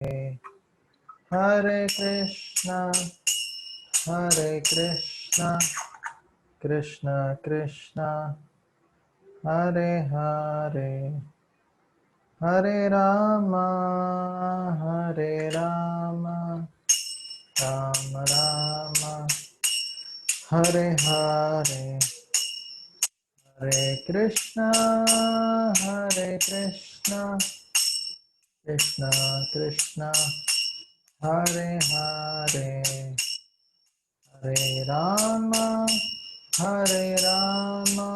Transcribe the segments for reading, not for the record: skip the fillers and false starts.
Hare Krishna, Krishna Krishna, Hare Hare, Hare Rama, Hare Rama, Rama Rama, Hare Hare, Hare Krishna, Krishna Krishna, Hare Hare, Hare Rama, Hare Rama,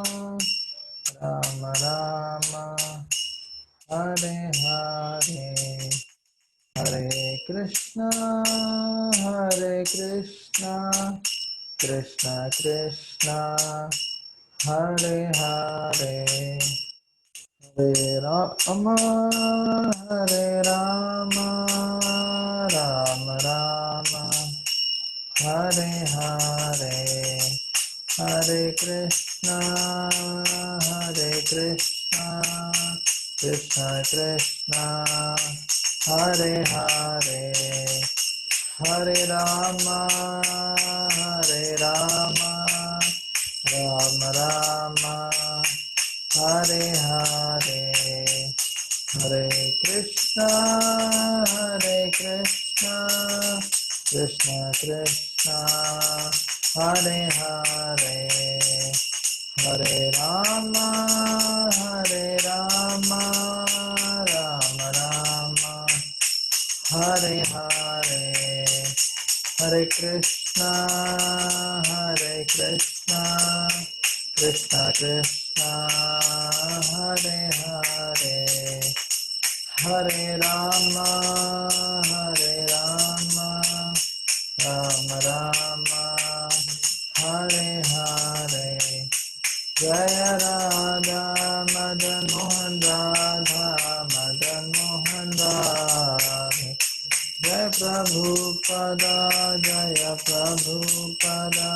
Rama Rama, Hare Hare, Hare Krishna, Krishna Krishna, Hare Hare, Hare Rama, Hare Rama, Rama Rama, Hare Hare, Hare Krishna, Krishna Krishna, Hare Hare, Hare Rama, Hare Rama, Rama Rama, Hare Hare, Hare Krishna, Krishna Krishna, Hare Hare, Hare Rama, Rama Rama, Hare Hare, Hare Krishna, Krishna Krishna, Hare Hare, Hare Rama, Rama Rama, Hare Hare, Jaya Radha Madan Mohan Radha Madan Mohan Radha, Jai Prabhupada, Jaya Prabhupada,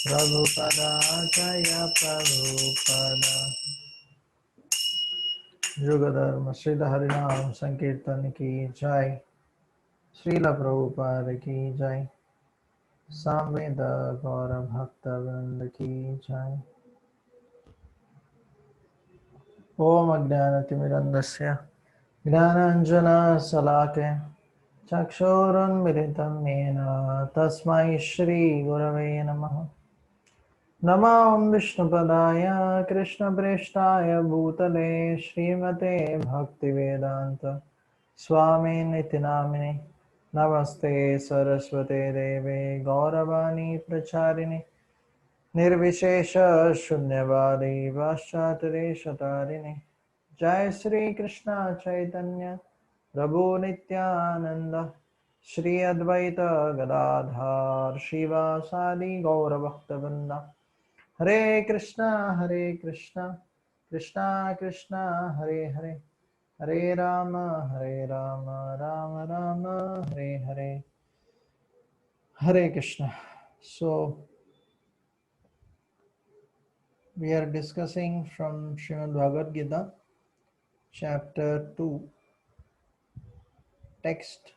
Prabhupada, Jaya Prabhupada. युगधर्म Srila हरिनाम संकीर्तन की जय, श्रील प्रभुपाद की जय, सामवेद गौर भक्त वृंद की जय। ओम अज्ञानतिमिरन्धस्य ज्ञानाञ्जनशलाकया चक्षुरुन्मिलितं येन तस्मै श्रीगुरवे नमः। नमो विष्णुपदाय कृष्णप्रेष्ठाय भूतले श्रीमते भक्तिवेदान्त स्वामिनिति नामिने। नमस्ते सरस्वते देवे गौरवाणी प्रचारिणे, निर्विशेष शून्यवादी पाश्चात्यदेशतारिणे। जय श्री कृष्ण चैतन्य प्रभु नित्यानंद, श्री अद्वैत गदाधर शिवासादि गौरभक्तवृंद। हरे कृष्णा कृष्णा कृष्णा हरे हरे, हरे Ram Ram Ram Hare Hare. Hare Krishna. So we are discussing from Srimad Bhagavad Gita, chapter 2, text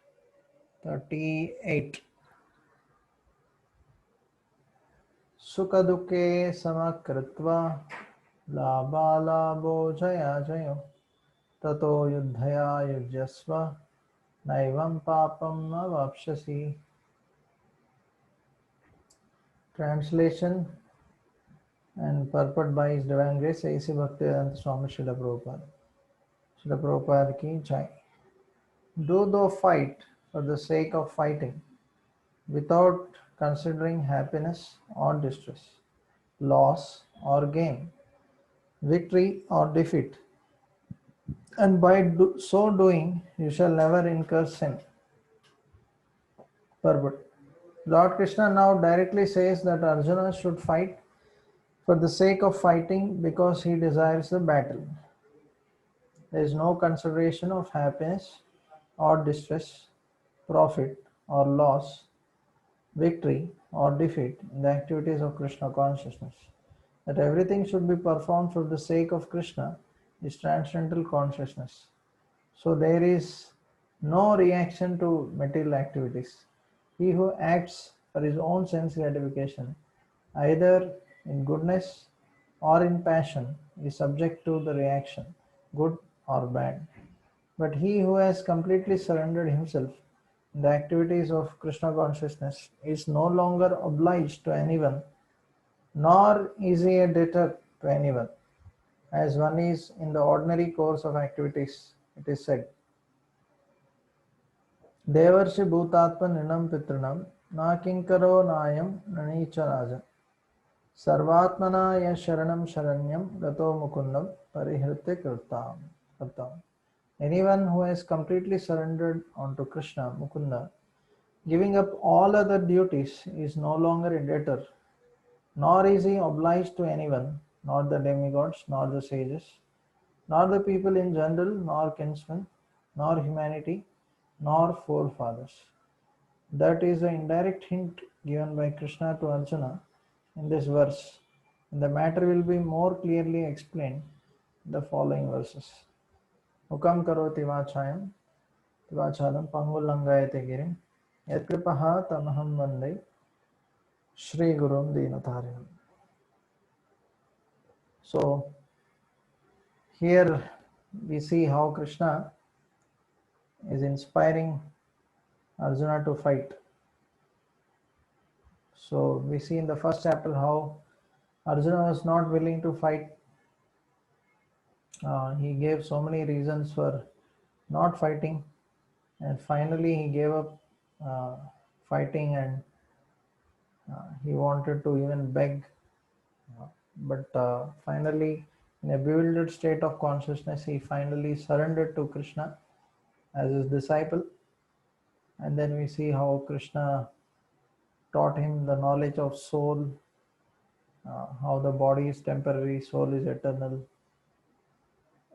38. Sukha dukkhe samakritva labhalabho jaya jayo tato yuddhaya yujyasva naivam papam avapshasi. Translation and purport by His Divine Grace A.C. Bhaktivedanta Swami Srila Prabhupada. Srila Prabhupada ki jai. Do thou fight for the sake of fighting, without considering happiness or distress, loss or gain, victory or defeat, and by so doing you shall never incur sin. Purport. Lord Krishna now directly says that Arjuna should fight for the sake of fighting because he desires the battle. There is no consideration of happiness or distress, profit or loss, victory or defeat in the activities of Krishna consciousness. That everything should be performed for the sake of Krishna is transcendental consciousness. So there is no reaction to material activities. He who acts for his own sense gratification, either in goodness or in passion, is subject to the reaction, good or bad. But he who has completely surrendered himself in the activities of Krishna consciousness is no longer obliged to anyone, nor is he a debtor to anyone, as one is in the ordinary course of activities. It is said, Devarshi Bhutatma Ninam Pitrinam Na Kinkaro Nayam Nanicha Rajan Sarvatmana Ya Sharanam Sharanyam Gato Mukundam Parihritya Kirtam. Anyone who has completely surrendered onto Krishna, Mukunda, giving up all other duties, is no longer a debtor, nor is he obliged to anyone, nor the demigods, nor the sages, nor the people in general, nor kinsmen, nor humanity, nor forefathers. That is the indirect hint given by Krishna to Arjuna in this verse. And the matter will be more clearly explained in the following verses. Ukam karoti vachayam, tivachalam pangulangayate girim, yatkripaha tamaham vande, Shri Gurum Dinatarinam. So here we see how Krishna is inspiring Arjuna to fight. So we see in the first chapter how Arjuna was not willing to fight. He gave so many reasons for not fighting, and finally he gave up fighting, and he wanted to even beg. But finally, in a bewildered state of consciousness, he finally surrendered to Krishna as his disciple. And then we see how Krishna taught him the knowledge of soul, how the body is temporary, soul is eternal.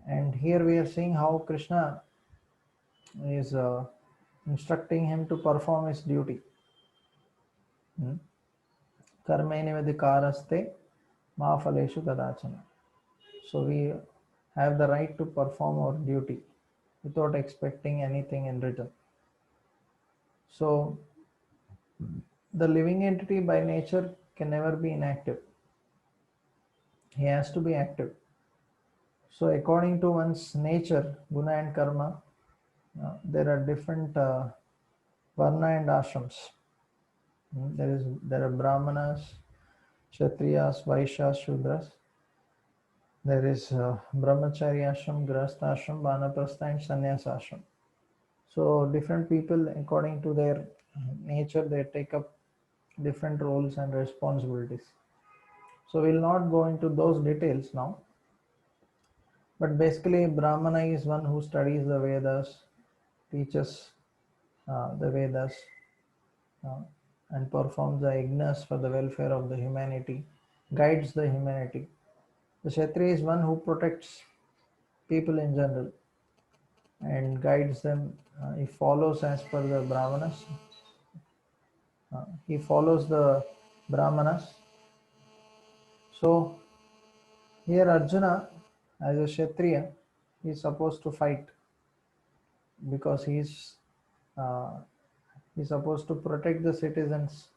And here we are seeing how Krishna is instructing him to perform his duty. Karmenivadikaraste ma phaleshu kadachana. So we have the right to perform our duty without expecting anything in return. So the living entity by nature can never be inactive. He has to be active. So according to one's nature, guna and karma, there are different varna and ashrams. There are brahmanas, kshatriyas, vaishyas, shudras. There is brahmachari ashram, grahastha ashram, vanaprastha and sannyas ashram. So different people, according to their nature, they take up different roles and responsibilities. So we'll not go into those details now. But basically, Brahmana is one who studies the Vedas, teaches the Vedas, and performs the yajnas for the welfare of the humanity, guides the humanity. The Kshatriya is one who protects people in general and guides them. He follows as per the Brahmanas. He follows the Brahmanas. So here Arjuna, as a Kshatriya, is supposed to fight because he's supposed to protect the citizens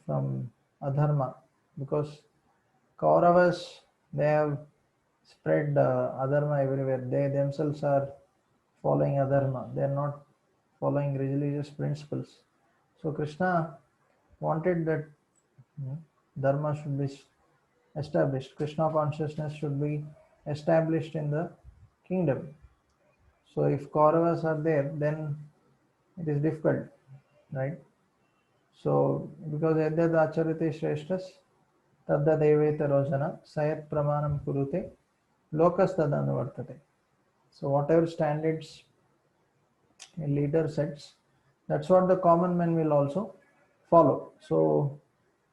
from adharma, because Kauravas, they have spread adharma everywhere. They themselves are following adharma. They are not following religious principles. So Krishna wanted that dharma should be established. Krishna consciousness should be established in the kingdom. So if Kauravas are there, then it is difficult, right? So because Yadyad Acharite Shreshtas Tadda Deveta Rojana Sayat Pramanam Kurute Lokas Tadanuvartate. So whatever standards a leader sets, that's what the common men will also follow. So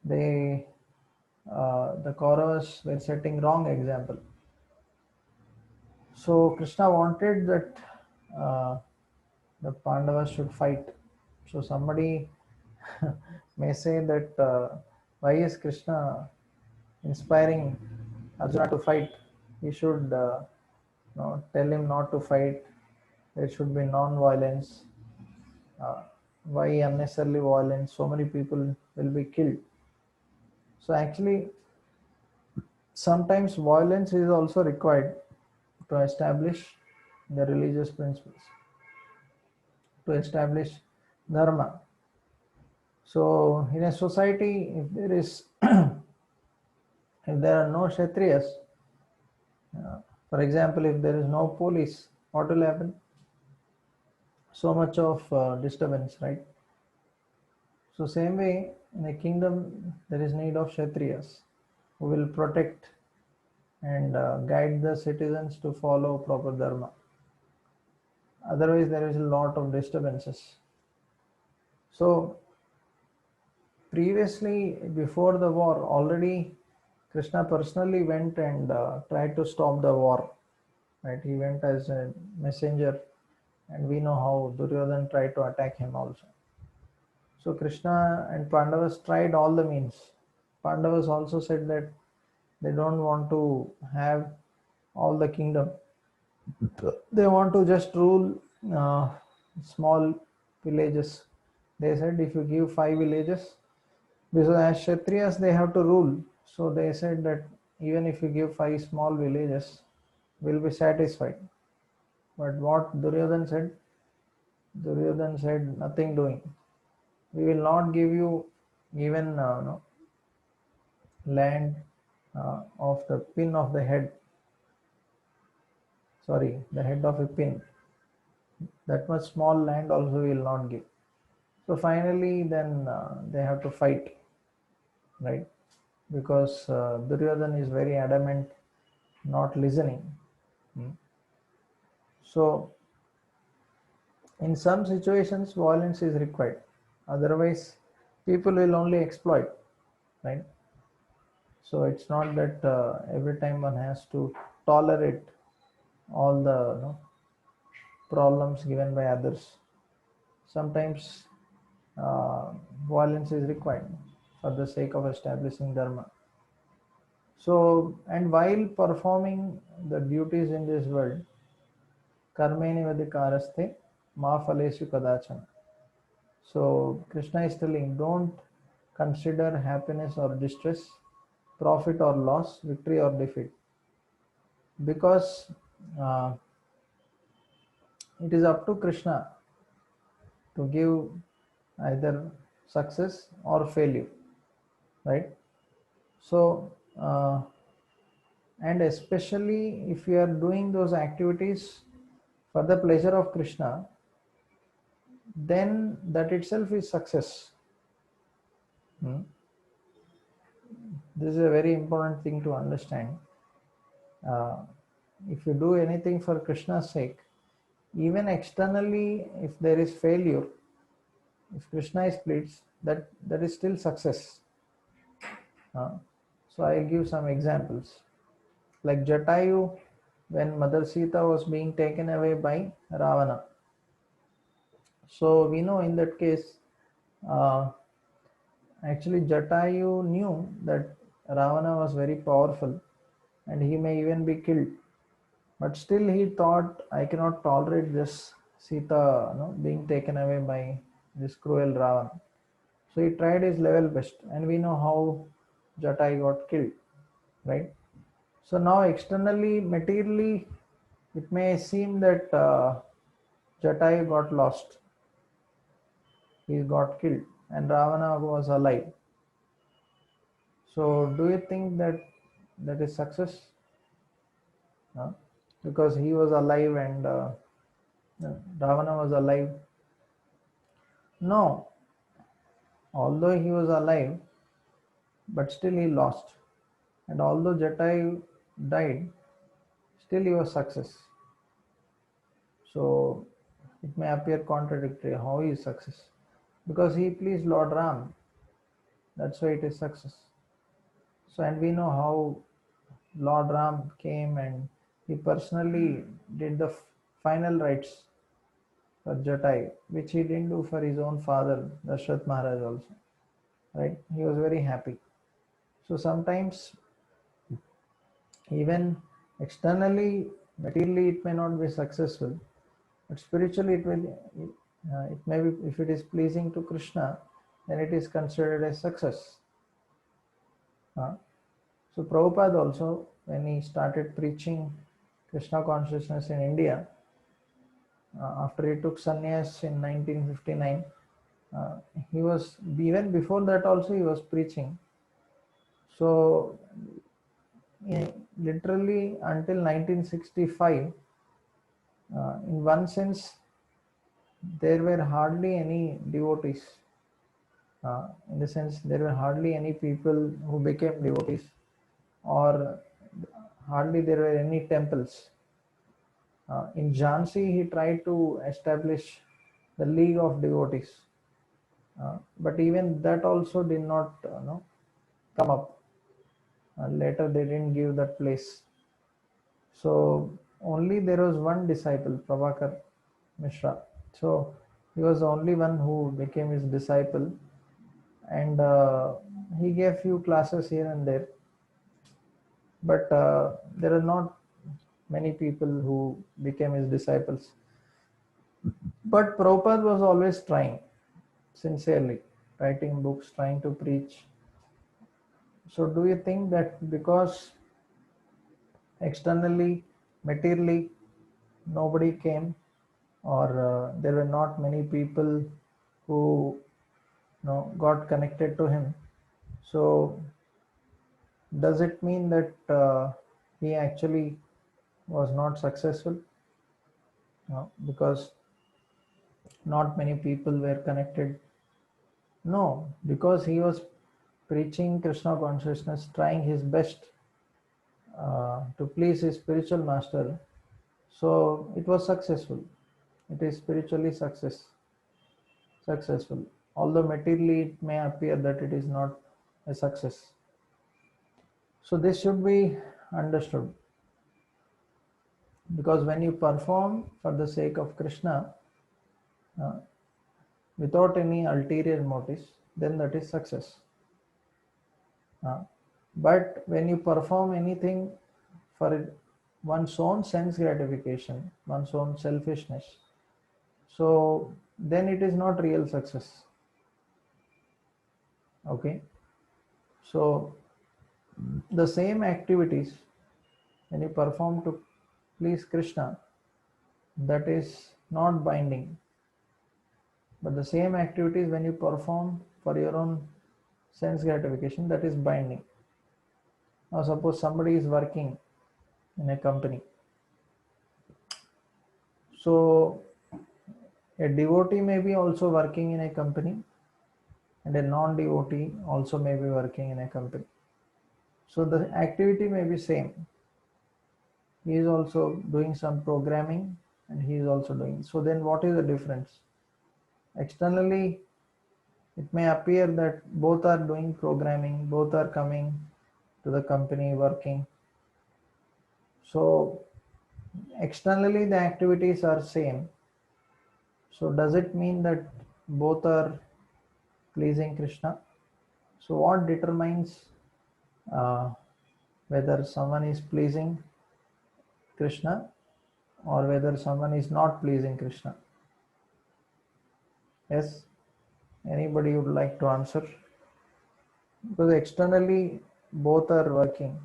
they the Kauravas were setting wrong example. So Krishna wanted that the Pandavas should fight. So somebody may say that why is Krishna inspiring Arjuna to fight? He should tell him not to fight. there should be non-violence. uh, why unnecessarily violence, so many people will be killed. So actually sometimes violence is also required to establish the religious principles, to establish dharma. So in a society, if there is if there are no kshatriyas, uh, for example, if there is no police, what will happen? So much of disturbance, right? So same way, in a kingdom, there is need of kshatriyas who will protect and guide the citizens to follow proper dharma. Otherwise, there is a lot of disturbances. So previously, before the war, already Krishna personally went and tried to stop the war. Right? He went as a messenger, and we know how Duryodhana tried to attack him also. So Krishna and Pandavas tried all the means. Pandavas also said that they don't want to have all the kingdom. They want to just rule uh, small villages. They said if you give 5 villages, because as Kshatriyas they have to rule. So they said that even if you give 5 small villages, we'll be satisfied. But what Duryodhan said? Duryodhan said nothing doing. We will not give you even no, land of the pin of the head. Sorry, the head of a pin. That much small land also we will not give. So finally, then they have to fight, right? Because Duryodhan is very adamant, not listening. So in some situations, violence is required. Otherwise, people will only exploit, right? So it's not that every time one has to tolerate all the problems given by others. Sometimes uh, violence is required for the sake of establishing dharma. So, and while performing the duties in this world, karmeni vadikaraste ma phaleshu kadachana. So, Krishna is telling, don't consider happiness or distress, profit or loss, victory or defeat, because uh, it is up to Krishna to give either success or failure, right? So, and especially if you are doing those activities for the pleasure of Krishna, then that itself is success. Hmm? This is a very important thing to understand. Uh, if you do anything for Krishna's sake, even externally, if there is failure, if Krishna is pleased, that is still success. So I'll give some examples. Like Jatayu, when Mother Sita was being taken away by Ravana. So we know in that case, uh, actually Jatayu knew that Ravana was very powerful and he may even be killed. But still he thought, I cannot tolerate this Sita being taken away by this cruel Ravana. So he tried his level best, and we know how Jatai got killed, right? So now externally, materially, it may seem that Jatai got lost, he got killed, and Ravana was alive. So do you think that that is success? No? Because he was alive and Ravana was alive. No, although he was alive, but still he lost. And although Jatai died, still he was success. So it may appear contradictory. How is success? Because he pleased Lord Ram. That's why it is success. So, and we know how Lord Ram came and he personally did the final rites for Jatai, which he didn't do for his own father, Dashrath Maharaj also. Right? He was very happy. So sometimes even externally, materially, it may not be successful. But spiritually, it may be, if it is pleasing to Krishna, then it is considered a success. So Prabhupada also, when he started preaching Krishna consciousness in India, after he took sannyas in 1959, he was, even before that also he was preaching. So literally until 1965, in one sense, there were hardly any devotees. In the sense, there were hardly any people who became devotees, or hardly there were any temples. In Jhansi, he tried to establish the League of Devotees, but even that also did not come up. Later, they didn't give that place. So only there was one disciple, Prabhakar Mishra. So he was the only one who became his disciple, and he gave few classes here and there. But there are not many people who became his disciples. But Prabhupada was always trying, sincerely, writing books, trying to preach. So do you think that because externally, materially, nobody came, or there were not many people who got connected to him, so does it mean that he actually was not successful? No, because not many people were connected. No, because he was preaching Krishna consciousness, trying his best to please his spiritual master. So it was successful. It is spiritually successful. Although materially it may appear that it is not a success. So this should be understood. Because when you perform for the sake of Krishna, uh, without any ulterior motives, then that is success. But when you perform anything for one's own sense gratification, one's own selfishness, so then it is not real success. Okay, so the same activities when you perform to please Krishna, that is not binding. But the same activities when you perform for your own sense gratification, that is binding. Now suppose somebody is working in a company. So a devotee may be also working in a company, and a non-devotee also may be working in a company. So the activity may be same. He is also doing some programming and he is also doing. So then what is the difference? Externally, it may appear that both are doing programming, both are coming to the company working. So externally the activities are same. So does it mean that both are pleasing Krishna? So what determines uh, whether someone is pleasing Krishna or whether someone is not pleasing Krishna? Yes, anybody would like to answer? Because externally both are working.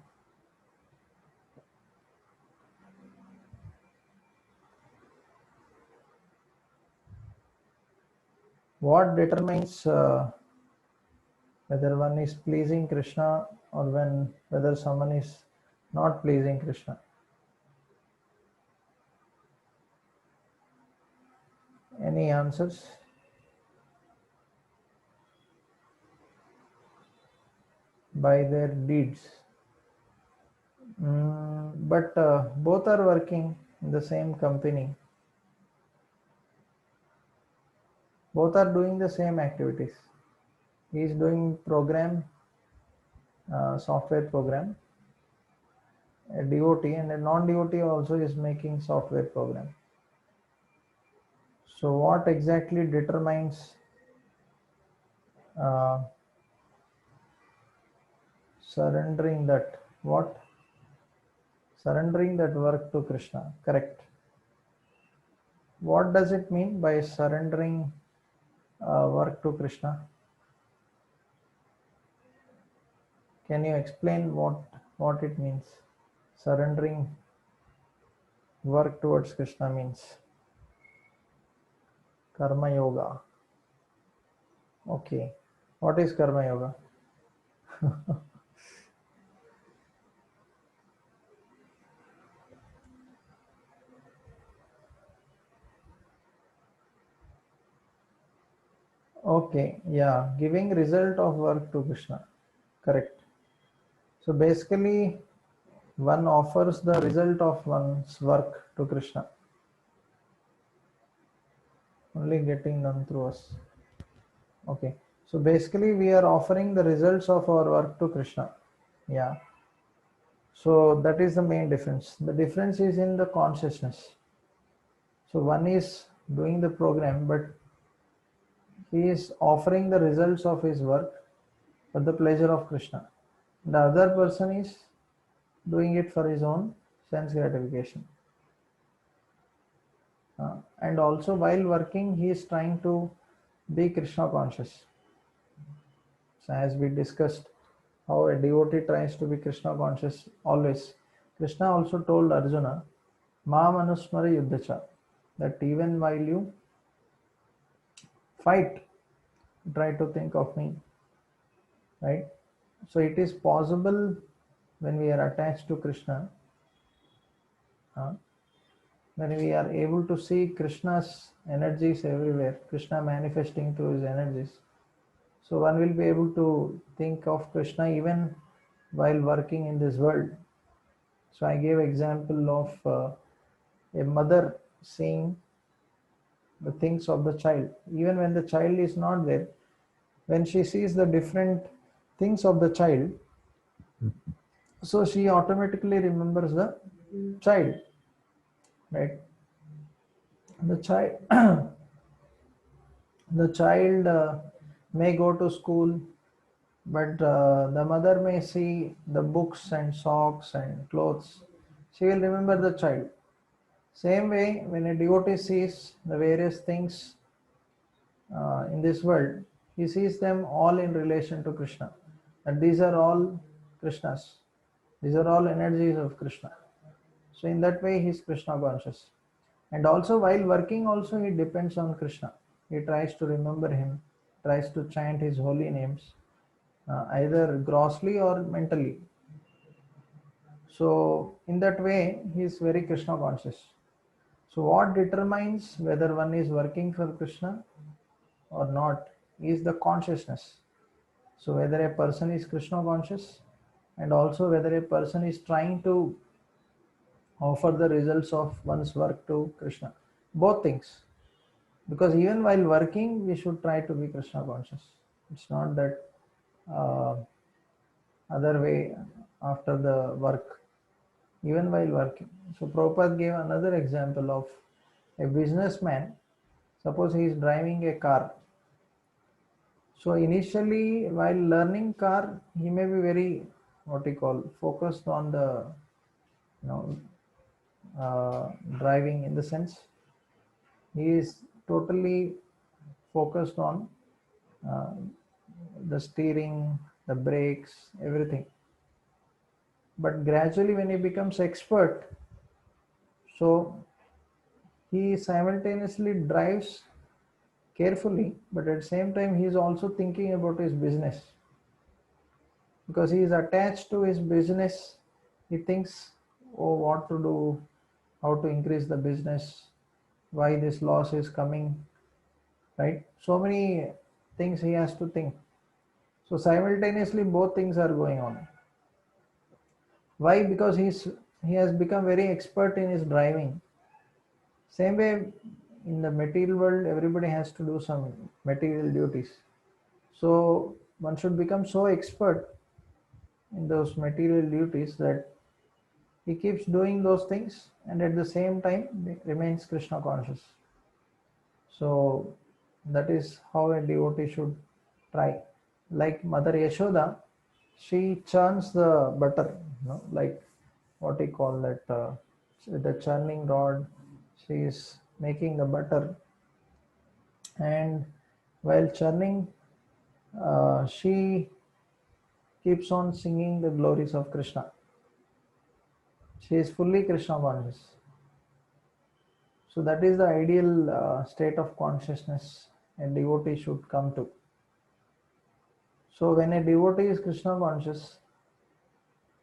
What determines whether one is pleasing Krishna or whether someone is not pleasing Krishna? Any answers? By their deeds. But both are working in the same company. Both are doing the same activities. He is doing software program. A devotee and a non-devotee also is making software program. So what exactly determines uh, surrendering that? What? Surrendering that work to Krishna. Correct. What does it mean by surrendering work to Krishna? Can you explain what it means? Surrendering work towards Krishna means karma yoga. Okay. What is karma yoga? Okay, yeah, giving result of work to Krishna. Correct. So basically, one offers the result of one's work to Krishna, only getting done through us. Okay. So basically, we are offering the results of our work to Krishna. Yeah. So that is the main difference. The difference is in the consciousness. So one is doing the program, but he is offering the results of his work for the pleasure of Krishna. The other person is doing it for his own sense gratification. And also while working, he is trying to be Krishna conscious. So as we discussed, how a devotee tries to be Krishna conscious always. Krishna also told Arjuna, Mam Anusmara Yuddhacha, that even while you fight, try to think of me, right? So it is possible when we are attached to Krishna, uh, when we are able to see Krishna's energies everywhere, Krishna manifesting through his energies. So one will be able to think of Krishna even while working in this world. So I gave example of a mother seeing the things of the child. Even when the child is not there, when she sees the different things of the child, so she automatically remembers the child, right? The child, the child may go to school, but the mother may see the books and socks and clothes. She will remember the child. Same way, when a devotee sees the various things in this world, he sees them all in relation to Krishna. And these are all Krishnas. These are all energies of Krishna. So in that way, he is Krishna conscious. And also while working, also he depends on Krishna. He tries to remember him, tries to chant his holy names, either grossly or mentally. So in that way, he is very Krishna conscious. So what determines whether one is working for Krishna or not is the consciousness. So whether a person is Krishna conscious and also whether a person is trying to offer the results of one's work to Krishna. Both things. Because even while working, we should try to be Krishna conscious. It's not that uh, other way after the work, even while working. So Prabhupada gave another example of a businessman. Suppose he is driving a car. So initially, while learning car, he may be very what you call focused on the you know driving, in the sense he is totally focused on uh, the steering, the brakes, everything. But gradually, when he becomes expert, so he simultaneously drives carefully, but at the same time, he is also thinking about his business because he is attached to his business. He thinks, oh, what to do, how to increase the business, why this loss is coming, right? So many things he has to think. So simultaneously, both things are going on. Why? Because he has become very expert in his driving. Same way, in the material world, everybody has to do some material duties. So one should become so expert in those material duties that he keeps doing those things and at the same time remains Krishna conscious. So that is how a devotee should try. Like Mother Yashoda, she churns the butter, like what we call that, the churning rod. She is making the butter, and while churning, she keeps on singing the glories of Krishna. She is fully Krishna conscious. So that is the ideal state of consciousness a devotee should come to. So when a devotee is Krishna conscious,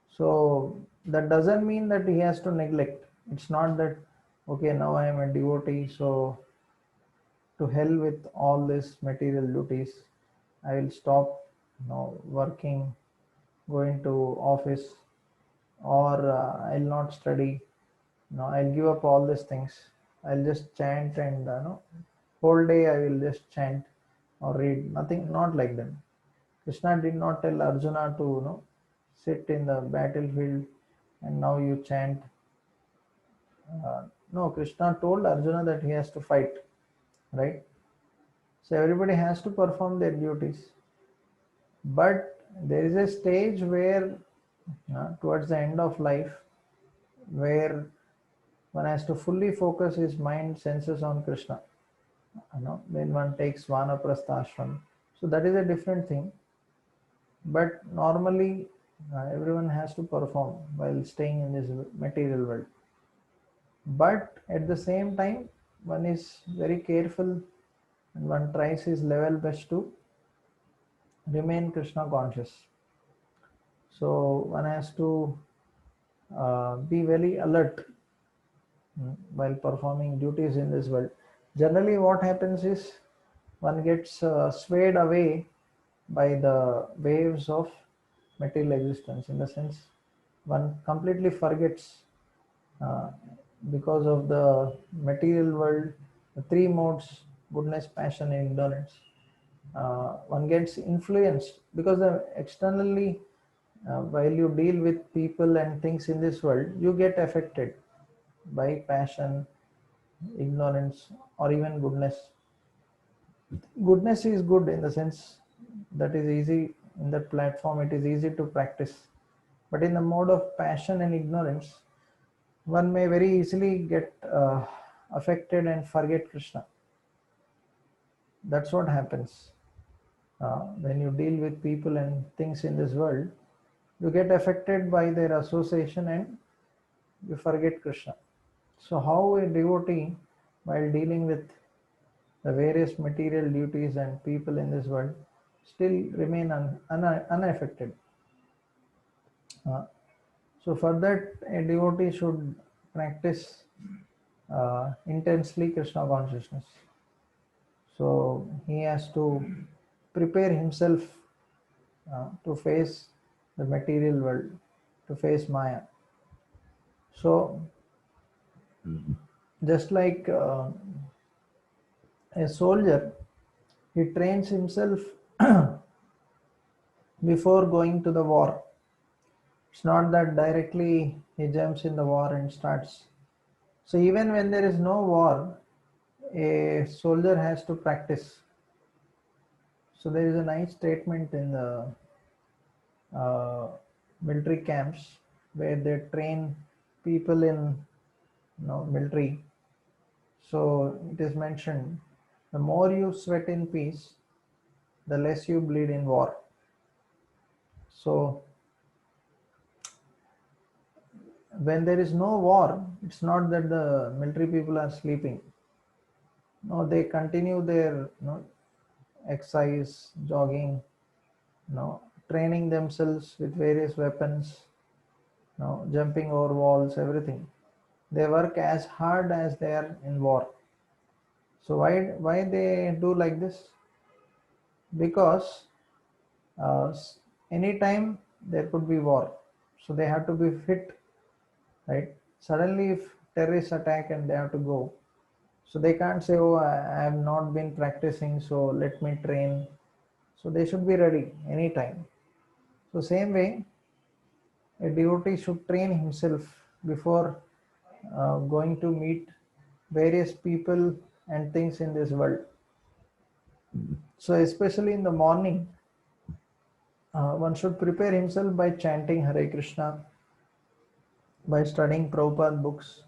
so that doesn't mean that he has to neglect. It's not that, okay, now I am a devotee, so to hell with all these material duties. I will stop, working, going to office, or I'll not study. No, I'll give up all these things. I'll just chant and whole day I will just chant or read. Nothing, not like that. Krishna did not tell Arjuna to sit in the battlefield and now you chant. No, Krishna told Arjuna that he has to fight, right? So everybody has to perform their duties. But there is a stage where, towards the end of life, where one has to fully focus his mind, senses on Krishna. When one takes Vanaprastha ashram. So that is a different thing. But normally, everyone has to perform while staying in this material world. But at the same time, one is very careful and one tries his level best to remain Krishna conscious. So one has to be very alert while performing duties in this world. Generally, what happens is one gets swayed away by the waves of material existence. In the sense, one completely forgets uh, because of the material world, the three modes: goodness, passion, and ignorance. One gets influenced because externally, while you deal with people and things in this world, you get affected by passion, ignorance, or even goodness. Goodness is good in the sense that is easy in that platform, it is easy to practice. But in the mode of passion and ignorance, one may very easily get affected and forget Krishna. That's what happens. When you deal with people and things in this world, you get affected by their association and you forget Krishna. So how a devotee, while dealing with the various material duties and people in this world, still remain unaffected? So for that, a devotee should practice intensely Krishna consciousness. So he has to prepare himself to face the material world, to face Maya. So just like a soldier, he trains himself before going to the war. It's not that directly he jumps in the war and starts. So even when there is no war, a soldier has to practice. So there is a nice statement in the military camps where they train people in military. So it is mentioned, the more you sweat in peace, the less you bleed in war. So when there is no war, it's not that the military people are sleeping. No, they continue their exercise, jogging, training themselves with various weapons, jumping over walls, everything. They work as hard as they are in war. So why they do like this? Because anytime there could be war, so they have to be fit, right? Suddenly, if terrorists attack and they have to go, so they can't say, "Oh, I have not been practicing, so let me train." So they should be ready anytime. So same way, a devotee should train himself before going to meet various people and things in this world. So especially in the morning, one should prepare himself by chanting Hare Krishna, by studying Prabhupada books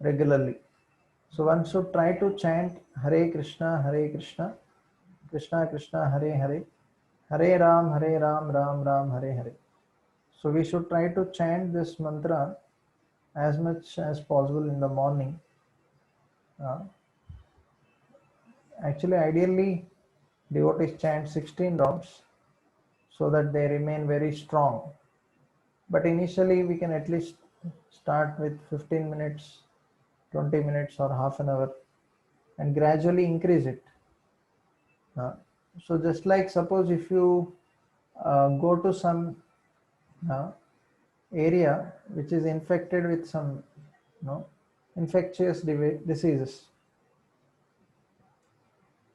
regularly. So one should try to chant Hare Krishna, Krishna Krishna, Hare Hare, Hare Ram, Ram Ram, Hare Hare. So we should try to chant this mantra as much as possible in the morning. Actually, ideally, devotees chant 16 rounds so that they remain very strong. But initially, we can at least start with 15 minutes, 20 minutes, or half an hour and gradually increase it. So, just like suppose if you go to some uh, area which is infected with some infectious diseases,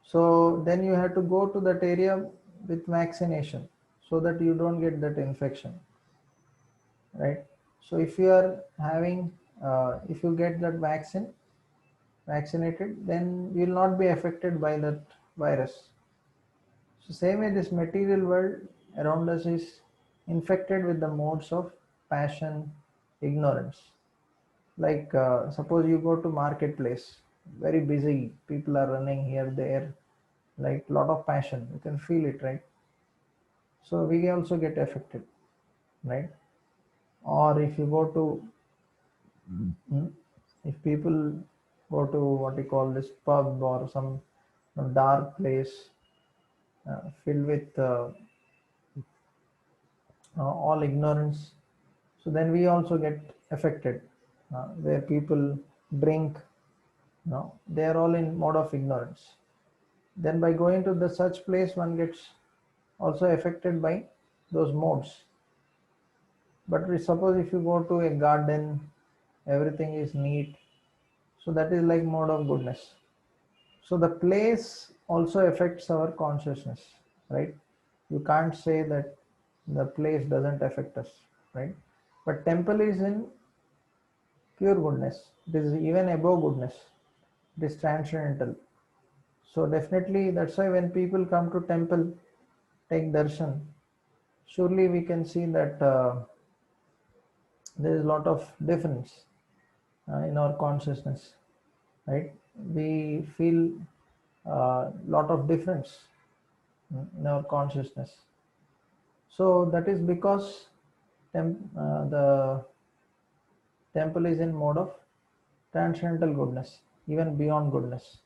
so then you have to go to that area with vaccination so that you don't get that infection, right? So if you are having if you get that vaccinated, then you will not be affected by that virus. So same way, this material world around us is infected with the modes of passion, ignorance. Like suppose you go to marketplace, very busy, people are running here, there, like lot of passion. You can feel it, right? So we also get affected, right? Or if you go to, if people go to what you call this pub or some dark place filled with all ignorance, so then we also get affected, where people drink, they are all in mode of ignorance. Then by going to the such place, one gets also affected by those modes. But we suppose if you go to a garden, everything is neat, so that is like mode of goodness. So the place also affects our consciousness, right? You can't say that the place doesn't affect us, right? But temple is in pure goodness. It is even above goodness. It is transcendental. So definitely that's why when people come to temple, take darshan, surely we can see that there is a lot of difference in our consciousness, right? We feel a lot of difference in our consciousness. So that is because the temple is in mode of transcendental goodness, even beyond goodness.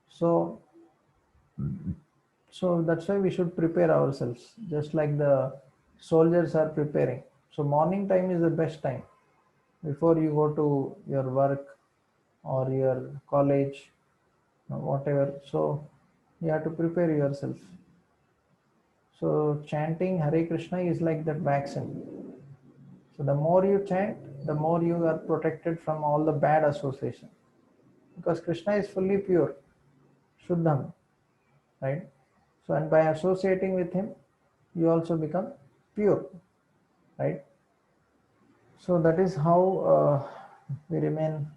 So, so that's why we should prepare ourselves, just like the soldiers are preparing. So morning time is the best time before you go to your work or your college, whatever. So you have to prepare yourself. So chanting Hare Krishna is like that vaccine. So the more you chant, the more you are protected from all the bad association. Because Krishna is fully pure, Shuddham, right? So and by associating with him, you also become pure, right? So that is how we remain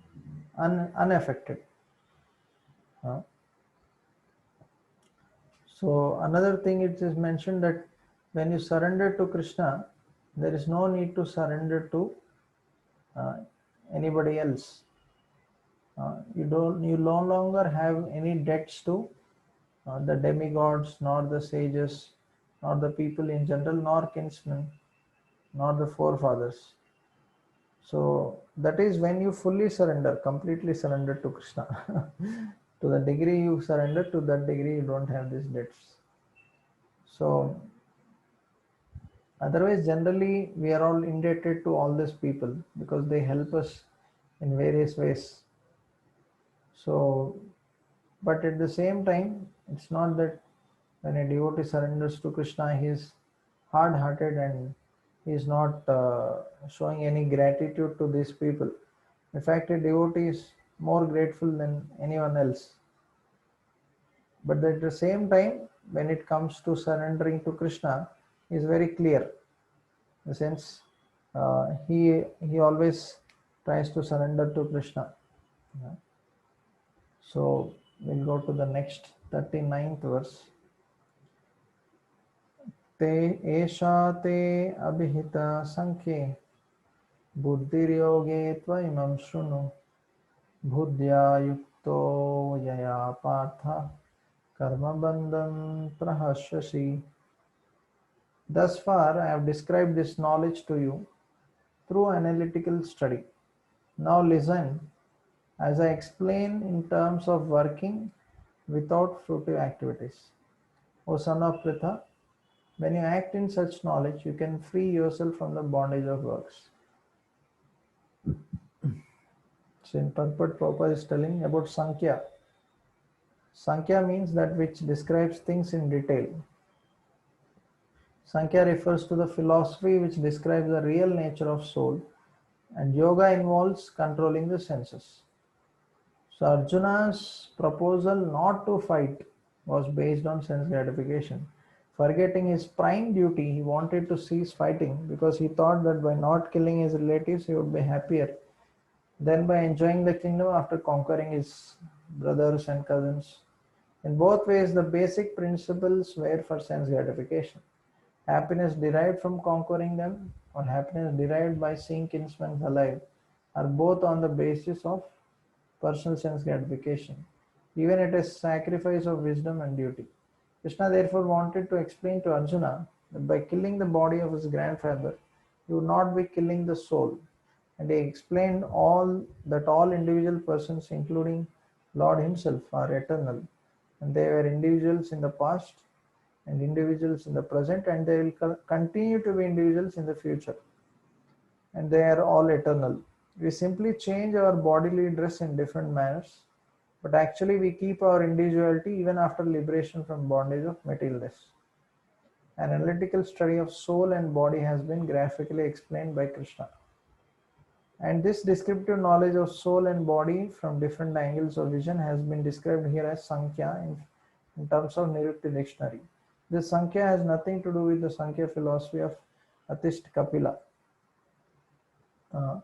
unaffected. Uh, so another thing it is mentioned that when you surrender to Krishna, there is no need to surrender to uh, anybody else. You no longer have any debts to the demigods, nor the sages, nor the people in general, nor kinsmen, nor the forefathers. So that is when you fully surrender, completely surrender to Krishna. To the degree you surrender, to that degree you don't have these debts. So otherwise, generally, we are all indebted to all these people because they help us in various ways. So, but at the same time, it's not that when a devotee surrenders to Krishna, he is hard-hearted and he is not showing any gratitude to these people. In fact, a devotee is more grateful than anyone else. But at the same time, when it comes to surrendering to Krishna, he is very clear. In the sense, he always tries to surrender to Krishna. Yeah. So we'll go to the next 39th verse. ते एषा ते अभिहिता संख्ये बुद्धिर्योगे त्वइमं शृणु बुद्ध्या युक्तो यया Partha कर्मबन्धं प्रहस्यसि. Thus far, I have described this knowledge to you through analytical study. Now listen as I explain in terms of working without fruitive activities. O son of Pritha, when you act in such knowledge, you can free yourself from the bondage of works. So in purport, Prabhupada is telling about Sankhya. Sankhya means that which describes things in detail. Sankhya refers to the philosophy which describes the real nature of soul, and yoga involves controlling the senses. So Arjuna's proposal not to fight was based on sense gratification. Forgetting his prime duty, he wanted to cease fighting because he thought that by not killing his relatives, he would be happier than by enjoying the kingdom after conquering his brothers and cousins. In both ways, the basic principles were for sense gratification. Happiness derived from conquering them or happiness derived by seeing kinsmen alive are both on the basis of personal sense gratification, even at a sacrifice of wisdom and duty. Krishna therefore wanted to explain to Arjuna that by killing the body of his grandfather, he would not be killing the soul. And he explained all individual persons, including Lord himself, are eternal, and they were individuals in the past and individuals in the present, and they will continue to be individuals in the future, and they are all eternal. We simply change our bodily dress in different manners, but actually we keep our individuality even after liberation from bondage of materialness. An analytical study of soul and body has been graphically explained by Krishna. And this descriptive knowledge of soul and body from different angles of vision has been described here as Sankhya in terms of Nirukti dictionary. This Sankhya has nothing to do with the Sankhya philosophy of Atist Kapila. Uh,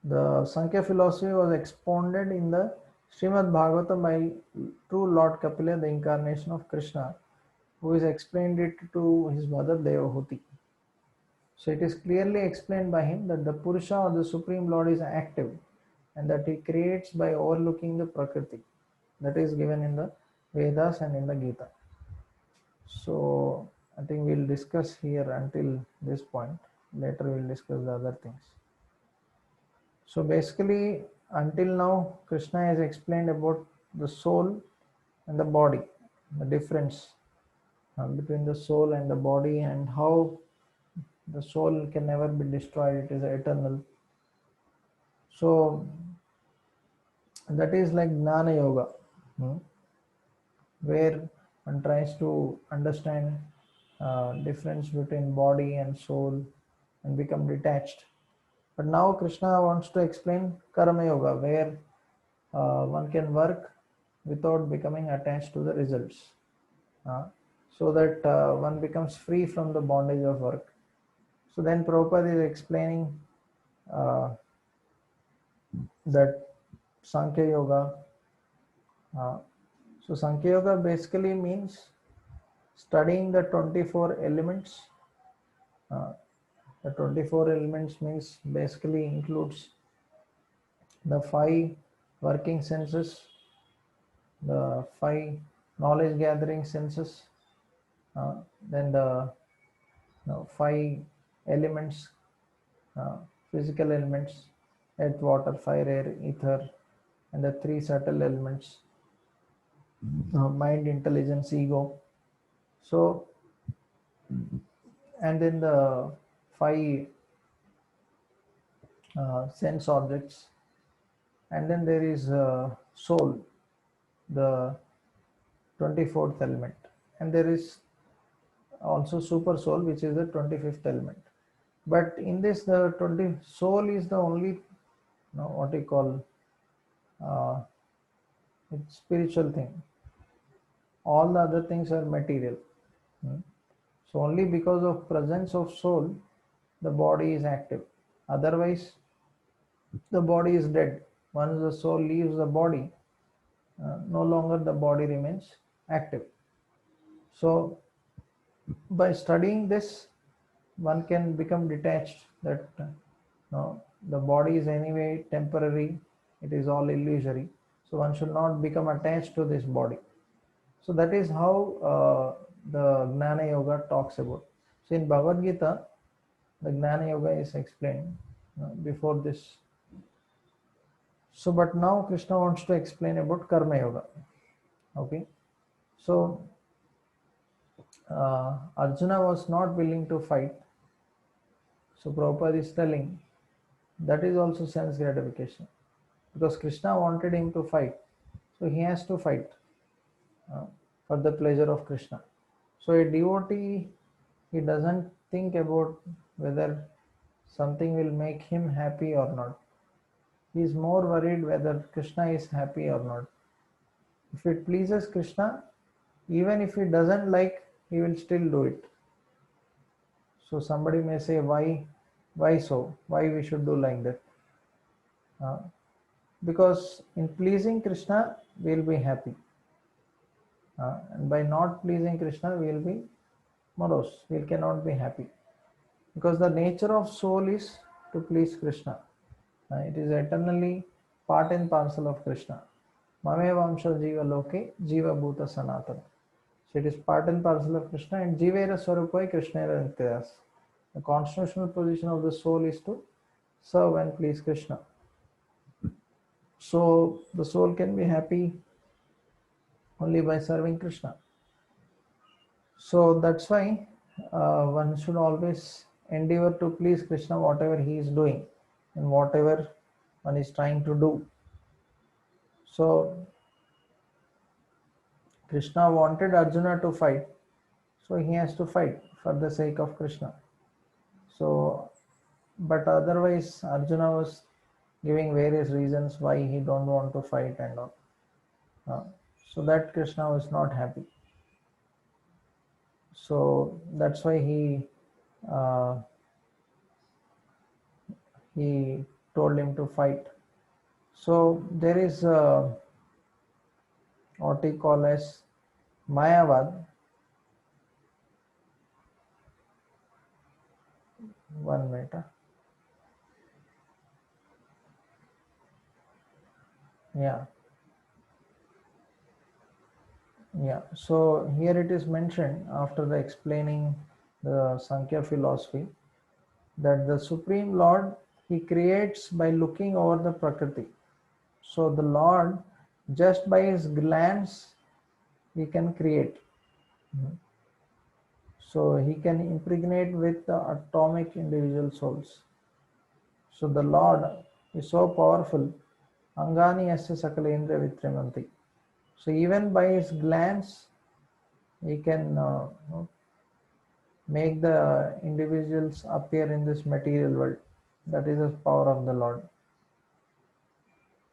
the Sankhya philosophy was expounded in the Srimad Bhagavatam by true Lord Kapila, the incarnation of Krishna, who has explained it to his mother Devahuti. So it is clearly explained by him that the Purusha or the Supreme Lord is active and that he creates by overlooking the Prakriti. That is given in the Vedas and in the Gita. So I think we'll discuss here until this point. Later we'll discuss the other things. So basically, until now, Krishna has explained about the soul and the body, the difference between the soul and the body, and how the soul can never be destroyed, it is eternal. So that is like Gnana Yoga, where one tries to understand difference between body and soul and become detached. But now Krishna wants to explain Karma Yoga, where one can work without becoming attached to the results, so that one becomes free from the bondage of work. So then Prabhupada is explaining uh, that Sankhya Yoga. So Sankhya Yoga basically means studying the 24 elements. Uh, the 24 elements means basically includes the 5 working senses, the 5 knowledge gathering senses, then the 5 elements, uh, physical elements, earth, water, fire, air, ether, and the 3 subtle elements, mind, intelligence, ego. So, and then the 5 sense objects, and then there is soul, the 24th element, and there is also super soul, which is the 25th element. But in this, the 20 soul is the only what you call uh, it's spiritual thing. All the other things are material. So only because of presence of soul, the body is active. Otherwise, the body is dead. Once the soul leaves the body, no longer the body remains active. So by studying this, one can become detached that no, the body is anyway temporary, It is all illusory. So one should not become attached to this body. So that is how the Gnana Yoga talks about. So in Bhagavad Gita, the Gnana Yoga is explained before this. So, but now Krishna wants to explain about Karma Yoga. Okay. So Arjuna was not willing to fight. So Prabhupada is telling that is also sense gratification, because Krishna wanted him to fight, so he has to fight uh, for the pleasure of Krishna. So a devotee, he doesn't think about whether something will make him happy or not. He is more worried whether Krishna is happy or not. If it pleases Krishna, even if he doesn't like, he will still do it. So somebody may say, why so? Why we should do like that? Because in pleasing Krishna, we will be happy. And by not pleasing Krishna, we will be morose. We cannot be happy. Because the nature of soul is to please Krishna. It is eternally part and parcel of Krishna. Mame Vamsha Jiva Loke Jiva Bhuta Sanatana. So it is part and parcel of Krishna, and Jivera Swarupai Krishnera Nityas. The constitutional position of the soul is to serve and please Krishna. So the soul can be happy only by serving Krishna. So that's why one should always endeavor to please Krishna, whatever he is doing and whatever one is trying to do. So Krishna wanted Arjuna to fight, so he has to fight for the sake of Krishna. So, but otherwise Arjuna was giving various reasons why he don't want to fight and all. So that Krishna was not happy. So that's why uh, he told him to fight. So there is what he call as Mayavad. One minute. Yeah. Yeah. So here it is mentioned after the explaining the Sankhya philosophy that the Supreme Lord, he creates by looking over the Prakriti. So the Lord, just by his glance, he can create. So he can impregnate with the atomic individual souls. So the Lord is so powerful. Angani asya sakalendra vitramanti. So even by his glance, he can make the individuals appear in this material world. That is the power of the Lord.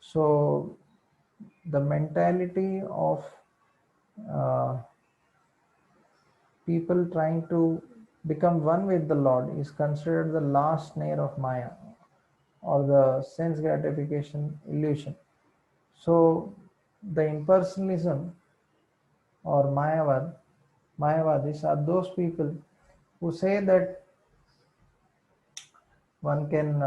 So the mentality of uh, people trying to become one with the Lord is considered the last snare of Maya, or the sense gratification illusion. So the impersonalism or Mayavadis are those people who say that one can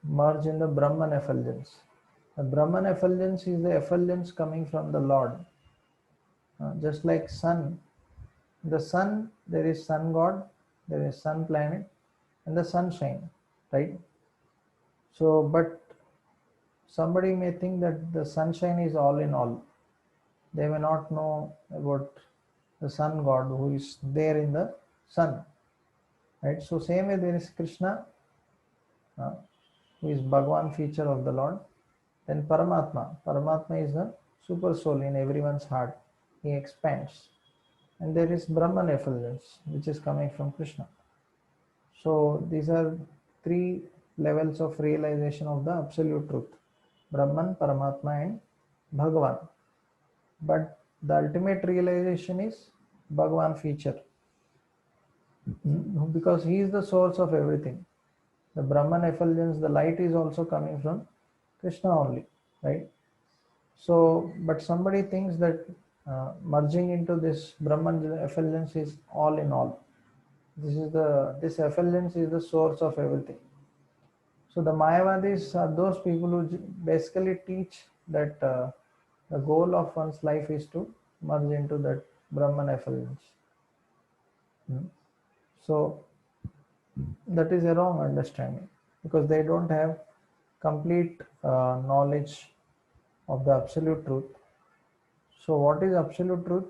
merge in the Brahman effulgence. The Brahman effulgence is the effulgence coming from the Lord. Just like sun, the sun, there is sun god, there is sun planet, and the sunshine, right? So, but somebody may think that the sunshine is all in all. They may not know about the sun god who is there in the sun, right? So same way there is Krishna, who is Bhagwan feature of the Lord. Then Paramatma is the super soul in everyone's heart. He expands. And there is Brahman effulgence, which is coming from Krishna. So these are three levels of realization of the absolute truth: Brahman, Paramatma, and Bhagavan. But the ultimate realization is Bhagavan feature, because he is the source of everything. The Brahman effulgence, the light is also coming from Krishna only, right? So, but somebody thinks that merging into this Brahman effulgence is all in all. This effulgence is the source of everything. So the Mayavadis are those people who basically teach that the goal of one's life is to merge into that Brahman effulgence. So that is a wrong understanding because they don't have complete knowledge of the absolute truth. So what is absolute truth?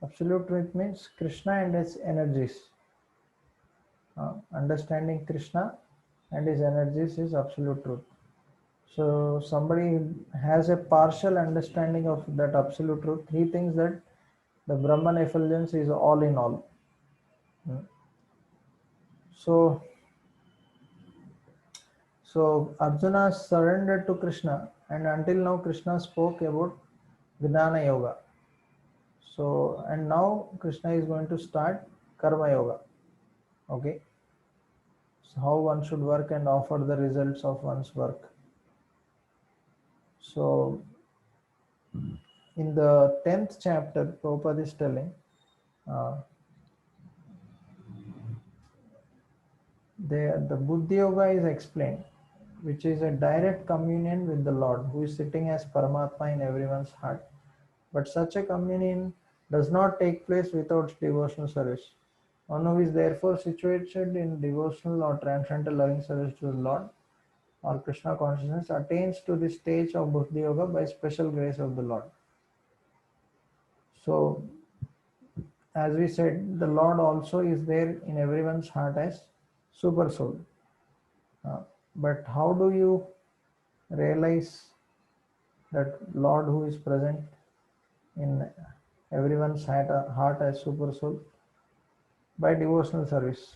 Absolute truth means Krishna and his energies. Understanding Krishna and his energies is absolute truth. So somebody has a partial understanding of that absolute truth. He thinks that the Brahman effulgence is all in all. So Arjuna surrendered to Krishna, and until now Krishna spoke about Gnana Yoga. So and now Krishna is going to start Karma Yoga. Okay. So how one should work and offer the results of one's work. So in the 10th chapter, Prabhupada is telling the Buddhi Yoga is explained, which is a direct communion with the Lord, who is sitting as Paramatma in everyone's heart. But such a communion does not take place without devotional service. One who is therefore situated in devotional or transcendental loving service to the Lord or Krishna consciousness attains to the stage of Buddhi Yoga by special grace of the Lord. So, as we said, the Lord also is there in everyone's heart as Super Soul. But how do you realize that Lord who is present in everyone's heart as Super Soul? By devotional service.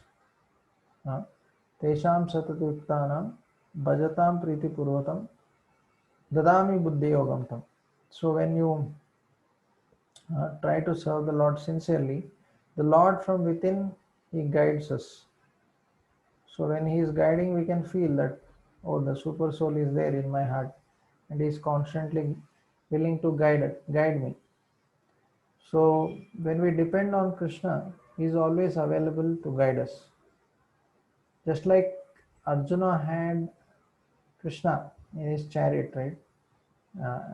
Tesham satatuttanam bhajatam priti purvatam dadami buddhi yogam tam. So when you try to serve the Lord sincerely, the Lord from within, He guides us. So when He is guiding, we can feel that, oh, the Super Soul is there in my heart and He is constantly willing to guide me. So when we depend on Krishna, He is always available to guide us. Just like Arjuna had Krishna in his chariot, right,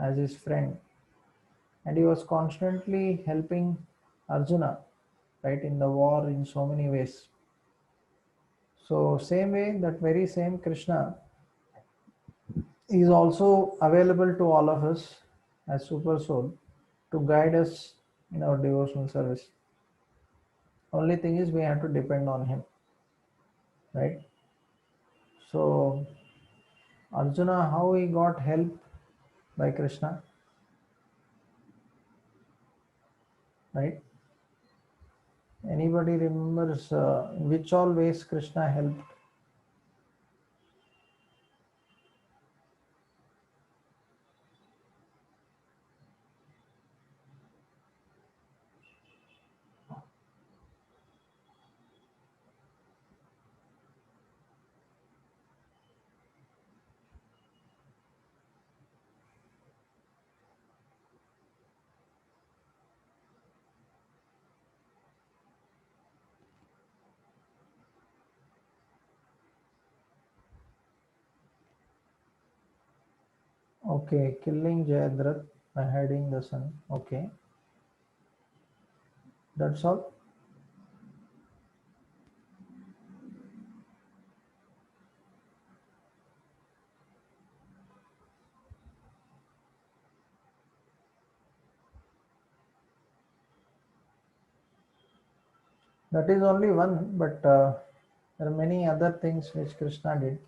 as his friend, and he was constantly helping Arjuna, right, in the war in so many ways. So same way, that very same Krishna is also available to all of us as Super Soul to guide us in our devotional service. Only thing is we have to depend on Him, right? So Arjuna, how he got help by Krishna, right? Anybody remembers in which all ways Krishna helped? Okay, killing Jayadratha by hiding the sun. Okay, that's all. That is only one, but there are many other things which Krishna did.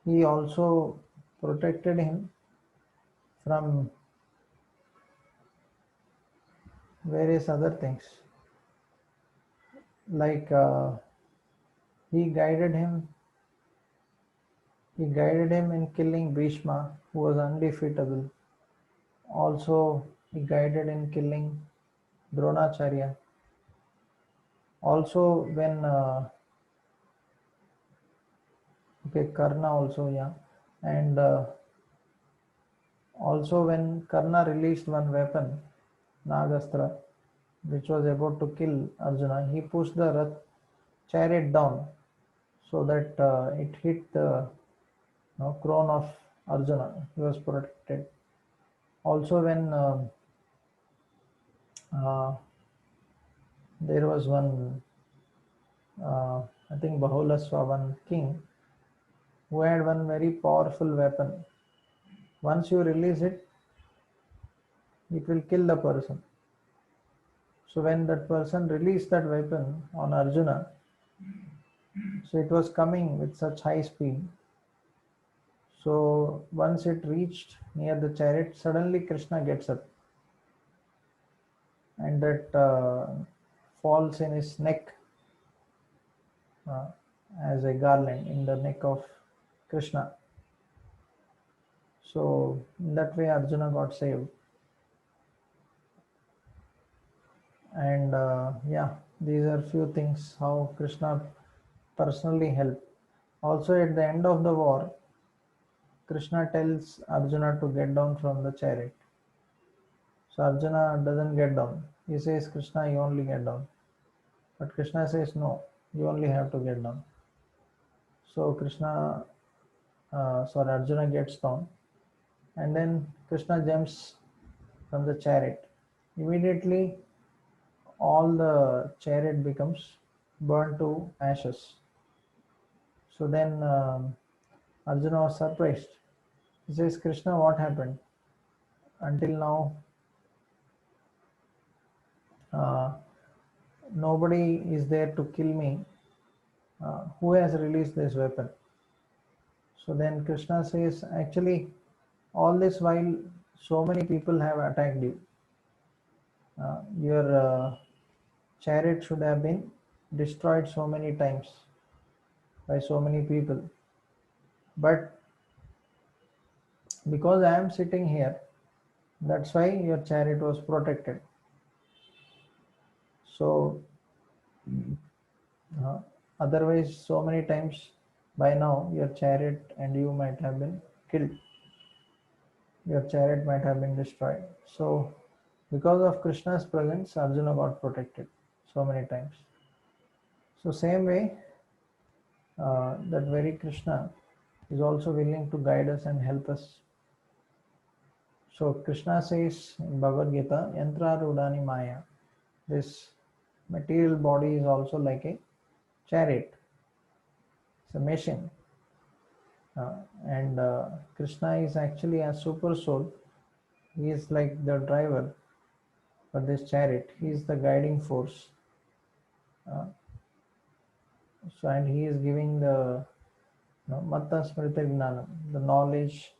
He also protected him from various other things, like he guided him. He guided him in killing Bhishma, who was undefeatable. Also, he guided in killing Dronacharya. Also, when okay, Karna also, yeah, and also when Karna released one weapon, Nagastra, which was about to kill Arjuna, he pushed the chariot down. so that it hit the crown of Arjuna. He was protected. Also, when uh, there was one, I think Bahulaswa, one king who had one very powerful weapon. Once you release it, it will kill the person. So when that person released that weapon on Arjuna, so it was coming with such high speed. So once it reached near the chariot, suddenly Krishna gets up and that falls in his neck uh, as a garland in the neck of Krishna. So in that way Arjuna got saved. And yeah, these are few things how Krishna personally helped. Also at the end of the war, Krishna tells Arjuna to get down from the chariot. So Arjuna doesn't get down. He says, Krishna, you only get down. But Krishna says, no, you only have to get down. So Arjuna gets down, and then Krishna jumps from the chariot. Immediately, all the chariot becomes burned to ashes. So then Arjuna was surprised. He says, Krishna, what happened? Until now, uh, nobody is there to kill me. Who has released this weapon? So then Krishna says, actually, all this while so many people have attacked you. Your chariot should have been destroyed so many times by so many people. But because I am sitting here, that's why your chariot was protected. So uh, otherwise, so many times by now, your chariot and you might have been killed. Your chariot might have been destroyed. So because of Krishna's presence, Arjuna got protected so many times. So same way, that very Krishna is also willing to guide us and help us. So Krishna says in Bhagavad Gita, Yantra Rudani Maya. This material body is also like a chariot. It's a machine. And Krishna is actually a super soul. He is like the driver for this chariot. He is the guiding force. Uh, so and he is giving the Matta Smriti Gnanam, the knowledge,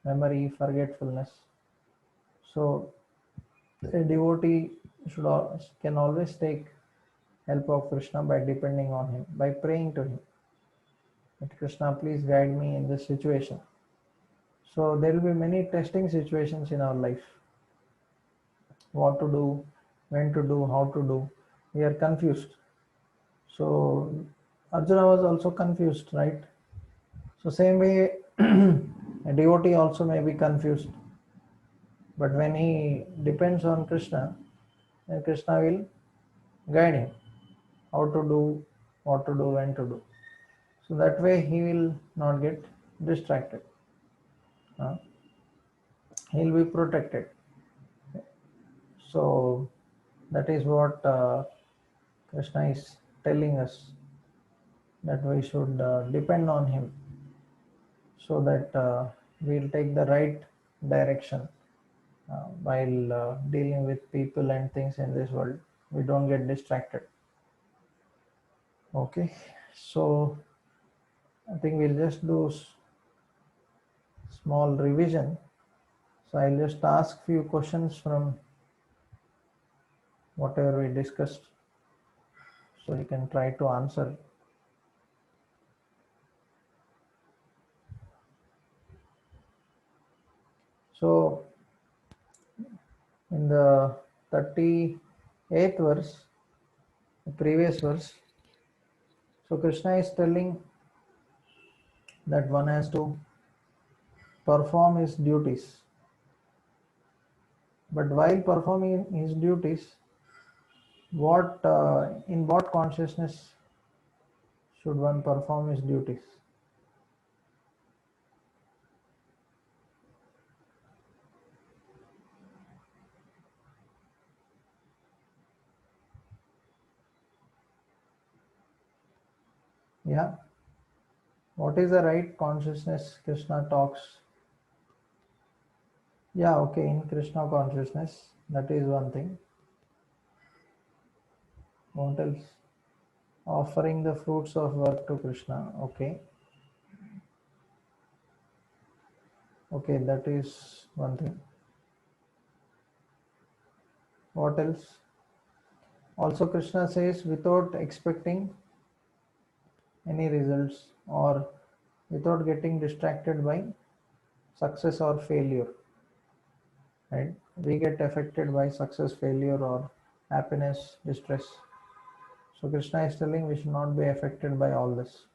memory, forgetfulness. So a devotee can always take help of Krishna by depending on him, by praying to him. That Krishna, please guide me in this situation. So there will be many testing situations in our life. What to do, when to do, how to do. We are confused. So Arjuna was also confused, right? So same way a devotee also may be confused. But when he depends on Krishna, then Krishna will guide him how to do, what to do, when to do. So that way he will not get distracted. He'll be protected. So that is what Krishna is telling us, that we should depend on him so that we'll take the right direction while dealing with people and things in this world. We don't get distracted. Okay, so I think we'll just do small revision. So I'll just ask few questions from whatever we discussed, so you can try to answer. So in the 38th verse, the previous verse, so Krishna is telling that one has to perform his duties. But while performing his duties, in what consciousness should one perform his duties? Yeah. What is the right consciousness Krishna talks? Yeah, okay, in Krishna consciousness, that is one thing. What else? Offering the fruits of work to Krishna. Okay. Okay, that is one thing. What else? Also, Krishna says without expecting any results or without getting distracted by success or failure, right? We get affected by success, failure, or happiness, distress. So, Krishna is telling we should not be affected by all this.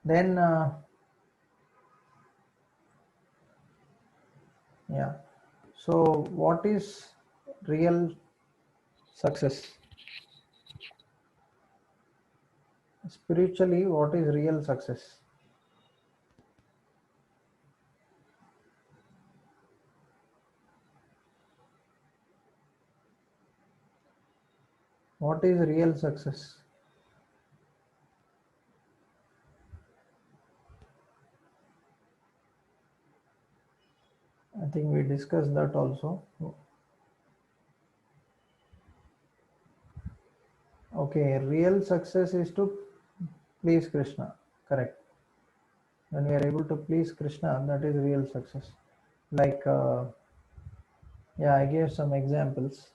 Then, yeah. So, what is real success? Spiritually, what is real success? What is real success? I think we discussed that also. Okay, real success is to please Krishna. Correct. When we are able to please Krishna, that is real success. Like, yeah, I gave some examples.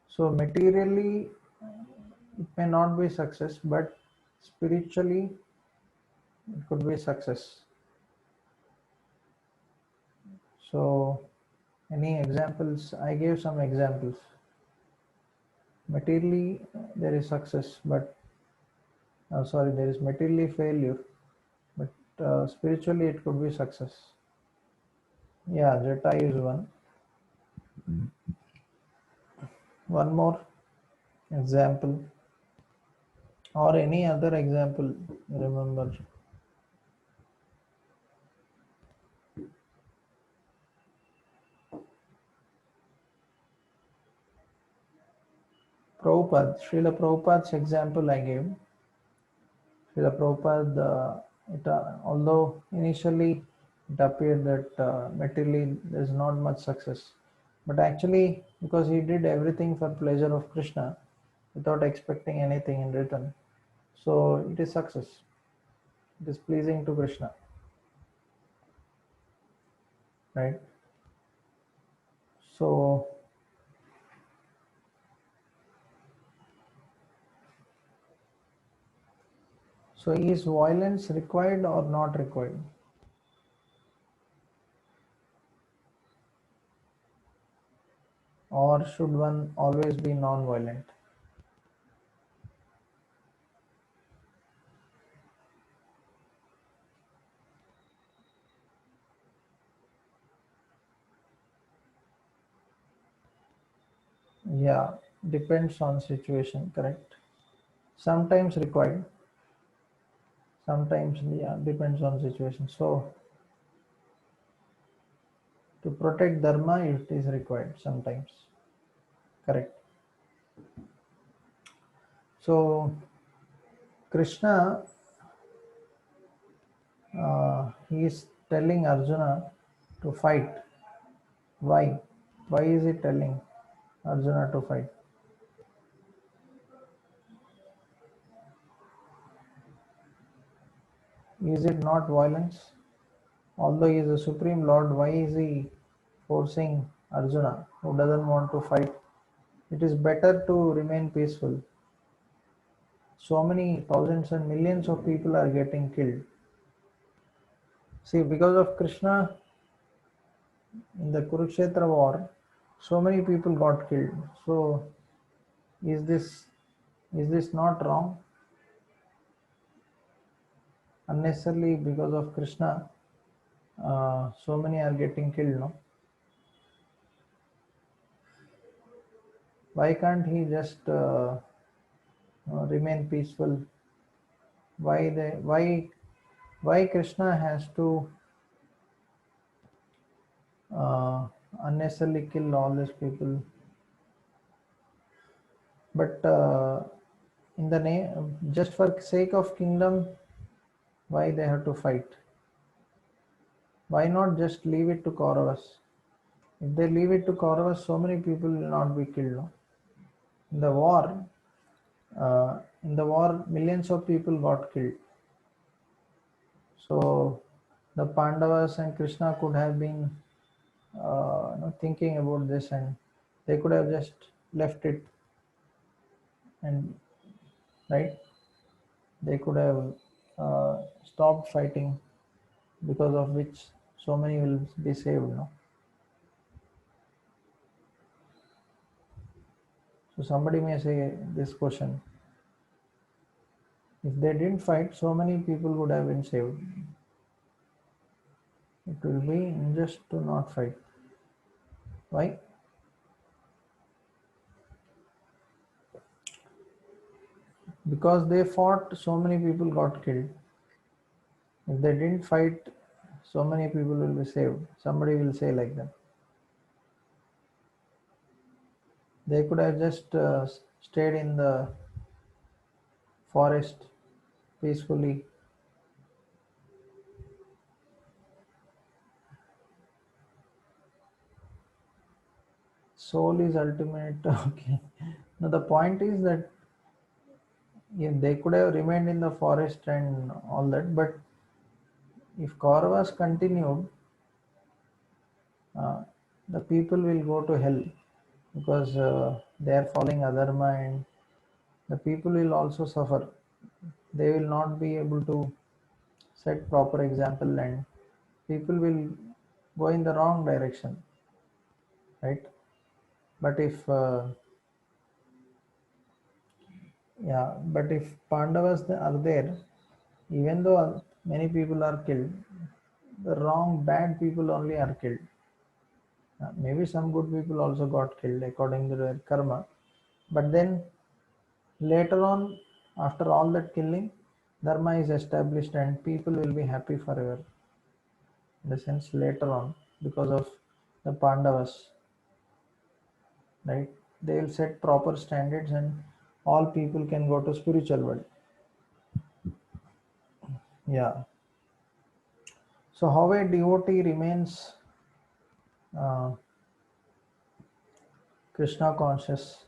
So, materially, it may not be success, but spiritually, it could be success. So, any examples? I gave some examples. Materially, there is success, but sorry, there is materially failure, but spiritually, it could be success. Yeah, Jeta is one. One more example, or any other example, remember. Prabhupada, Srila Prabhupada's example I gave. Srila Prabhupada, although initially it appeared that materially there is not much success, but actually because he did everything for pleasure of Krishna without expecting anything in return, so it is success. It is pleasing to Krishna, right? So, so is violence required or not required? Or should one always be non-violent? Yeah, depends on situation, correct. Sometimes required, sometimes, yeah, depends on situation. So to protect dharma, it is required sometimes, correct. So Krishna, he is telling Arjuna to fight. Why? Why is he telling Arjuna to fight? Is it not violence? Although he is the Supreme Lord, why is he forcing Arjuna who doesn't want to fight? It is better to remain peaceful. So many thousands and millions of people are getting killed. See, because of Krishna in the Kurukshetra war, so many people got killed. So, is this is this not wrong? Unnecessarily, because of Krishna, so many are getting killed. No, why can't he just remain peaceful. Why Krishna has to uh, unnecessarily kill all these people? But in the name, just for sake of kingdom, why they have to fight? Why not just leave it to Kauravas? If they leave it to Kauravas, so many people will not be killed. No? In the war, millions of people got killed. So the Pandavas and Krishna could have been thinking about this, and they could have just left it, and right, they could have stopped fighting, because of which so many will be saved. No? So somebody may say this question: if they didn't fight, so many people would have been saved. It will be unjust to not fight. Why? Because they fought, so many people got killed. If they didn't fight, so many people will be saved. Somebody will say like that. They could have just stayed in the forest peacefully. Soul is ultimate. Okay. Now the point is that, yeah, they could have remained in the forest and all that, but if Kauravas continued, uh, the people will go to hell, because they are following adharma, and the people will also suffer. They will not be able to set proper example, and people will go in the wrong direction, right? But if yeah, but if Pandavas are there, even though many people are killed, the wrong bad people only are killed. Maybe some good people also got killed according to their karma, but then later on, after all that killing, dharma is established and people will be happy forever. In the sense, later on, because of the Pandavas, right? They will set proper standards, and all people can go to spiritual world. Yeah. So how a devotee remains uh, Krishna conscious?